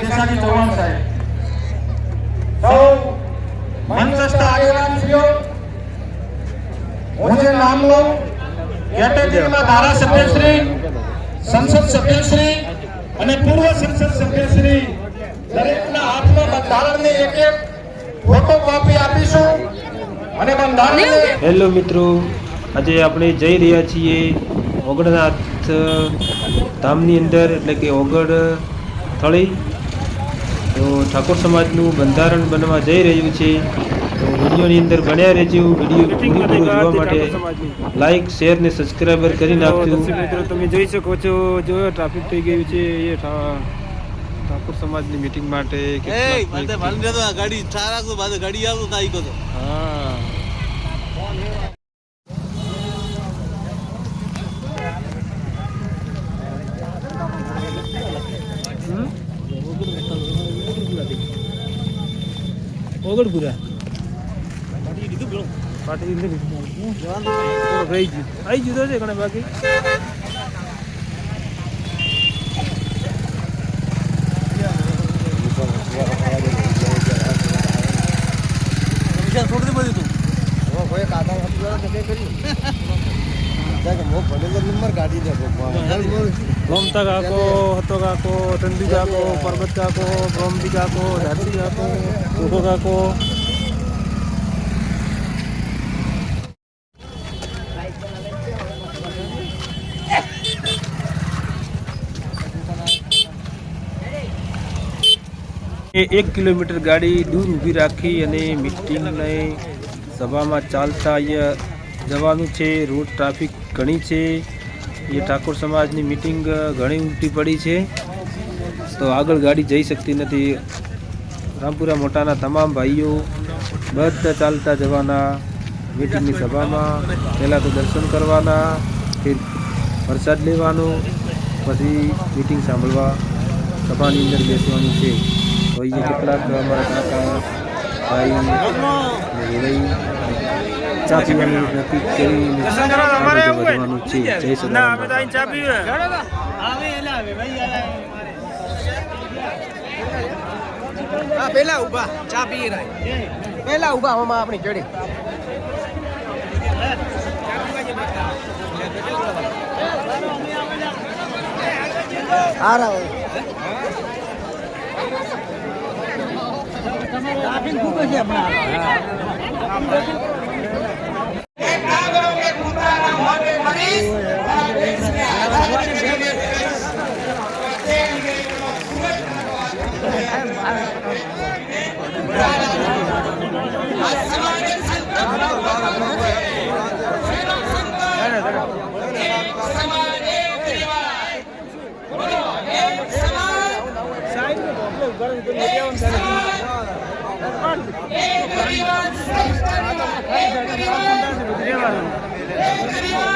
केसाजी चौहान साहेब सौ मंचस्थ આગેવાનશ્રીઓ હું જે નામ લઉં કેટેગરીમાં ધારાસભ્યશ્રી સંસદ સભ્યશ્રી અને પૂર્વ સંસદ સભ્યશ્રી દરેકના હાથમાં બંધારણની એક એક ફોટોકોપી આપીશું અને બંધારણ હેલો મિત્રો, આજે આપણે જઈ રહ્યા છીએ ઓગણનાથ ધામની અંદર, એટલે કે ઓગળ થળી. તો ઠાકોર સમાજનું બંધારણ બનવા જઈ રહ્યું છે. તો વિડીયોની અંદર બન્યા રહેજો. વિડીયો પૂરું જોવા માટે લાઈક, શેર ને સબસ્ક્રાઈબર કરી નાખજો. મિત્રો તમે જોઈ શકો છો, જો ટ્રાફિક થઈ ગયું છે એ ઠાકોર સમાજની મીટિંગ માટે. હા, ઓગળપુરા પાટી રહી ગયું, આવી ગયું છે ઘણા બાકી. ગોમતા કાકો, હતો કાકો, ટંડી કાકો, પરબત કાકો, ગોમતી કાકો, ધારતી કાકો, કોકો કાકો. એ 1 કિલોમીટર ગાડી દૂર ઊભી રાખી અને મીટિંગને સભામાં ચાલતા અહીંયા જવાનું છે. રોડ ટ્રાફિક ઘણી છે. એ ઠાકોર સમાજની મીટિંગ ઘણી ઉલટી પડી છે, તો આગળ ગાડી જઈ શકતી નથી. રામપુરા મોટાના તમામ ભાઈઓ બધા ચાલતા જવાના મીટિંગની સભામાં. પહેલાં તો દર્શન કરવાના, ફિર પ્રસાદ લેવાનો, પછી મીટિંગ સાંભળવા સભાની અંદર બેસવાનું છે. તો અહીંયા કેટલાક અમારા કાકા ભાઈ ચા પીવાનું નક્કી કરીને વધવાનું છે. જય સદારામ. પેલા ઉભા ચા પી રહ્યા, પેલા ઉભા હોમાં આપણી ચડી હારા ખૂબ છે હમણાં. એક